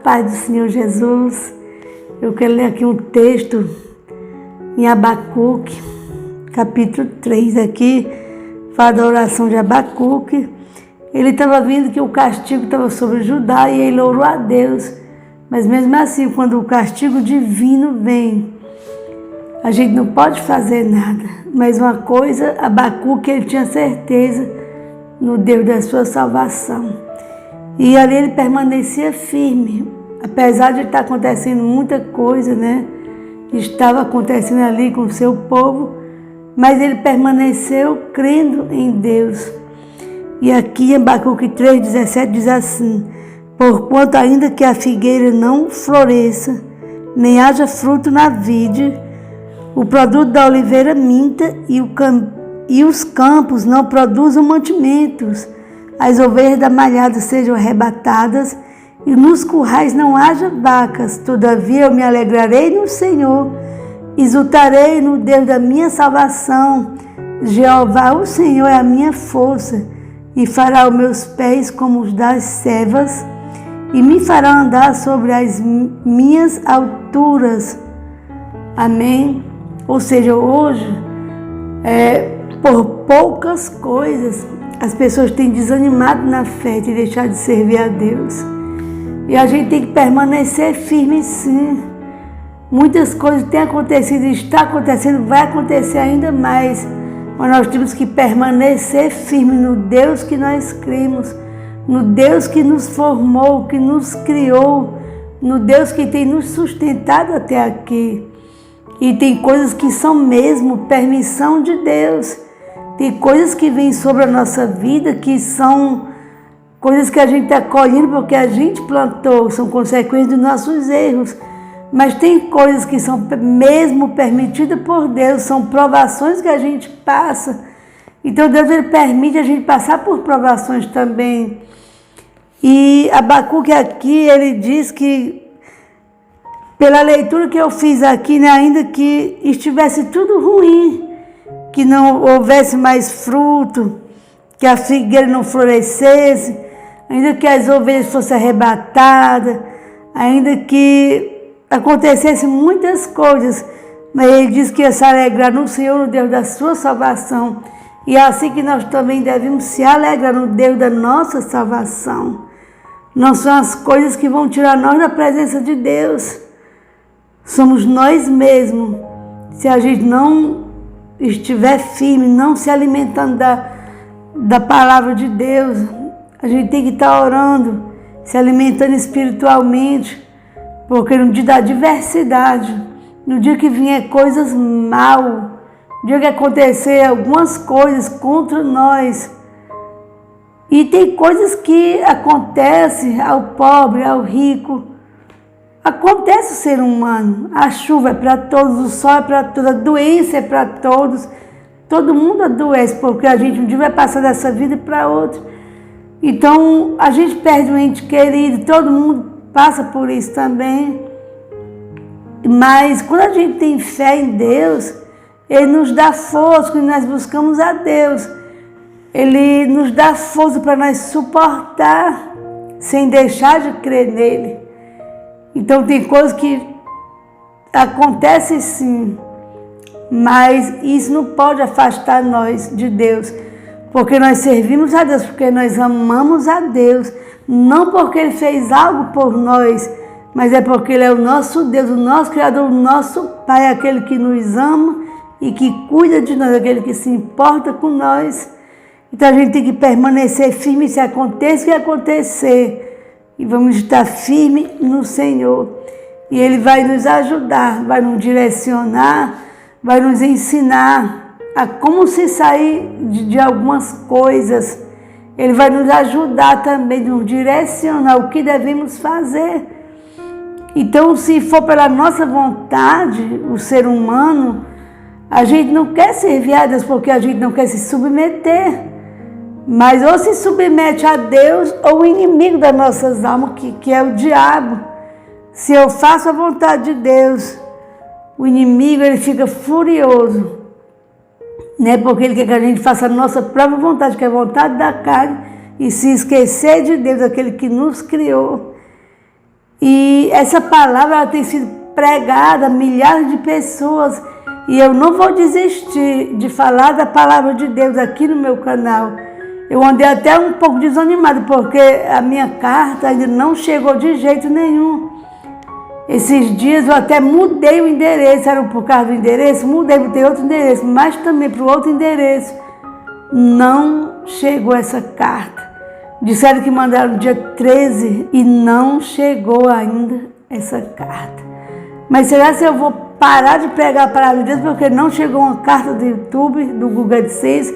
paz do Senhor Jesus. Eu quero ler aqui um texto em Abacuque, capítulo 3 aqui, fala da oração de Abacuque. Ele estava vendo que o castigo estava sobre Judá e ele orou a Deus. Mas mesmo assim, quando o castigo divino vem, a gente não pode fazer nada. Mas uma coisa, Abacuque, ele tinha certeza no Deus da sua salvação. E ali ele permanecia firme, apesar de estar acontecendo muita coisa, né? Estava acontecendo ali com o seu povo, mas ele permaneceu crendo em Deus. E aqui em Abacuque 3,17 diz assim: porquanto ainda que a figueira não floresça, nem haja fruto na vide, o produto da oliveira minta e os campos não produzam mantimentos, as ovelhas da malhada sejam arrebatadas e nos currais não haja vacas, todavia eu me alegrarei no Senhor, exultarei no Deus da minha salvação. Jeová, o Senhor, é a minha força e fará os meus pés como os das servas e me fará andar sobre as minhas alturas. Amém? Ou seja, hoje, por poucas coisas, as pessoas têm desanimado na fé de deixar de servir a Deus. E a gente tem que permanecer firme, sim. Muitas coisas têm acontecido, está acontecendo, vai acontecer ainda mais. Mas nós temos que permanecer firme no Deus que nós cremos, no Deus que nos formou, que nos criou, no Deus que tem nos sustentado até aqui. E tem coisas que são mesmo permissão de Deus. Tem coisas que vêm sobre a nossa vida que são coisas que a gente está colhendo porque a gente plantou, são consequências dos nossos erros. Mas tem coisas que são mesmo permitidas por Deus, são provações que a gente passa. Então Deus, ele permite a gente passar por provações também. E Abacuque aqui, ele diz que, pela leitura que eu fiz aqui, né, ainda que estivesse tudo ruim, que não houvesse mais fruto, que a figueira não florescesse, ainda que as ovelhas fossem arrebatadas, ainda que acontecessem muitas coisas, mas ele diz que ia se alegrar no Senhor, no Deus da sua salvação. E é assim que nós também devemos se alegrar no Deus da nossa salvação. Não são as coisas que vão tirar nós da presença de Deus. Somos nós mesmos. Se a gente não estiver firme, não se alimentando da palavra de Deus, a gente tem que estar orando, se alimentando espiritualmente, porque no dia da adversidade, no dia que vier coisas mal, no dia que acontecer algumas coisas contra nós, e tem coisas que acontecem ao pobre, ao rico, acontece o ser humano, a chuva é para todos, o sol é para todos, a doença é para todos, todo mundo adoece, porque a gente um dia vai passar dessa vida para outro. Então a gente perde um ente querido, todo mundo passa por isso também. Mas quando a gente tem fé em Deus, Ele nos dá força, quando nós buscamos a Deus, Ele nos dá força para nós suportar, sem deixar de crer nele. Então tem coisas que acontecem sim, mas isso não pode afastar nós de Deus, porque nós servimos a Deus, porque nós amamos a Deus, não porque Ele fez algo por nós, mas é porque Ele é o nosso Deus, o nosso Criador, o nosso Pai, aquele que nos ama e que cuida de nós, aquele que se importa com nós. Então a gente tem que permanecer firme, se aconteça o que acontecer, e vamos estar firmes no Senhor. E Ele vai nos ajudar, vai nos direcionar, vai nos ensinar a como se sair de algumas coisas. Ele vai nos ajudar também, nos direcionar o que devemos fazer. Então, se for pela nossa vontade, o ser humano, a gente não quer servir a Deus porque a gente não quer se submeter. Mas ou se submete a Deus ou o inimigo das nossas almas, que é o diabo. Se eu faço a vontade de Deus, o inimigo ele fica furioso, né? Porque ele quer que a gente faça a nossa própria vontade, que é a vontade da carne, e se esquecer de Deus, aquele que nos criou. E essa palavra ela tem sido pregada a milhares de pessoas e eu não vou desistir de falar da palavra de Deus aqui no meu canal. Eu andei até um pouco desanimado porque a minha carta ainda não chegou de jeito nenhum. Esses dias eu até mudei o endereço, era por causa do endereço, mudei, botei outro endereço, mas também para o outro endereço. Não chegou essa carta. Disseram que mandaram no dia 13 e não chegou ainda essa carta. Mas será que eu vou parar de pregar a palavra de Deus porque não chegou uma carta do YouTube, do Google AdSense?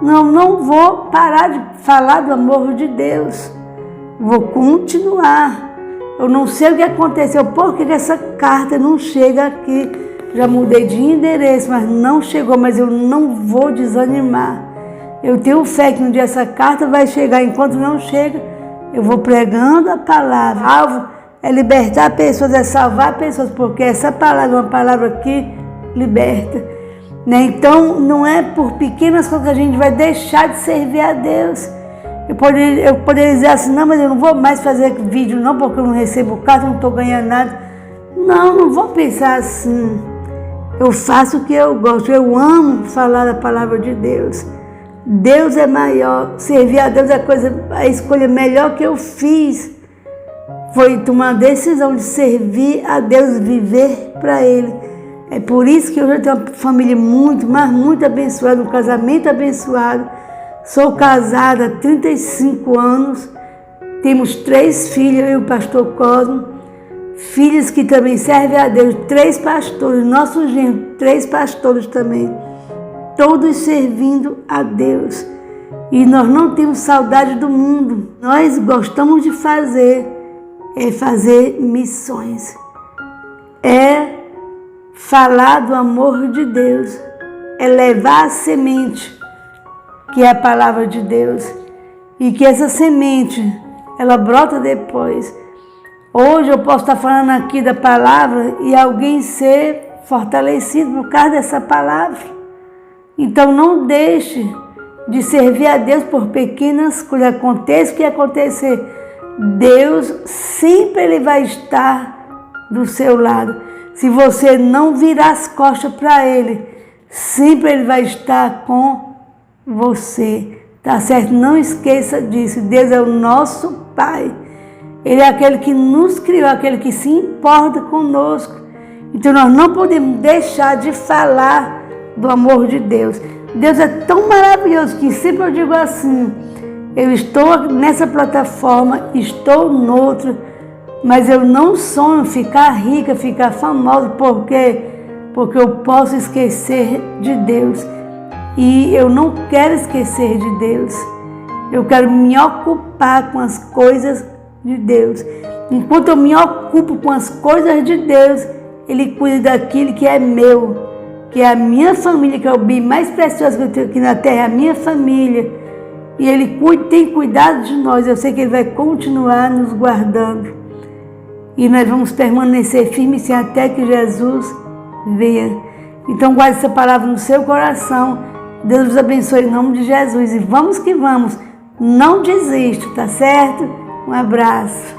Não vou parar de falar do amor de Deus. Vou continuar. Eu não sei o que aconteceu, porque essa carta não chega aqui. Já mudei de endereço, mas não chegou, mas eu não vou desanimar. Eu tenho fé que um dia essa carta vai chegar. Enquanto não chega, eu vou pregando a palavra. O alvo é libertar pessoas, é salvar pessoas, porque essa palavra é uma palavra que liberta. Né? Então, não é por pequenas coisas que a gente vai deixar de servir a Deus. Eu poderia dizer assim, não, mas eu não vou mais fazer vídeo não, porque eu não recebo carta, não estou ganhando nada. Não vou pensar assim. Eu faço o que eu gosto, eu amo falar da palavra de Deus. Deus é maior, servir a Deus é a escolha melhor que eu fiz. Foi tomar a decisão de servir a Deus, viver para Ele. É por isso que eu já tenho uma família muito, mas muito abençoada, um casamento abençoado. Sou casada há 35 anos, temos 3 filhas, eu e o pastor Cosmo, filhos que também servem a Deus, 3 pastores, nosso genro, 3 pastores também, todos servindo a Deus. E nós não temos saudade do mundo, nós gostamos de fazer missões, é falar do amor de Deus, é levar a semente, que é a palavra de Deus, e que essa semente, ela brota depois. Hoje eu posso estar falando aqui da palavra e alguém ser fortalecido por causa dessa palavra. Então não deixe de servir a Deus por pequenas coisas, aconteça o que acontecer. Deus sempre Ele vai estar do seu lado. Se você não virar as costas para Ele, sempre Ele vai estar com você, tá certo? Não esqueça disso. Deus é o nosso Pai. Ele é aquele que nos criou, aquele que se importa conosco. Então nós não podemos deixar de falar do amor de Deus. Deus é tão maravilhoso que sempre eu digo assim, eu estou nessa plataforma, estou noutra, mas eu não sonho ficar rica, ficar famosa, porque eu posso esquecer de Deus. E eu não quero esquecer de Deus. Eu quero me ocupar com as coisas de Deus. Enquanto eu me ocupo com as coisas de Deus, Ele cuida daquilo que é meu, que é a minha família, que é o bem mais precioso que eu tenho aqui na terra, é a minha família. E Ele tem cuidado de nós. Eu sei que Ele vai continuar nos guardando. E nós vamos permanecer firmes até que Jesus venha. Então guarde essa palavra no seu coração. Deus os abençoe em nome de Jesus. E vamos que vamos. Não desista, tá certo? Um abraço.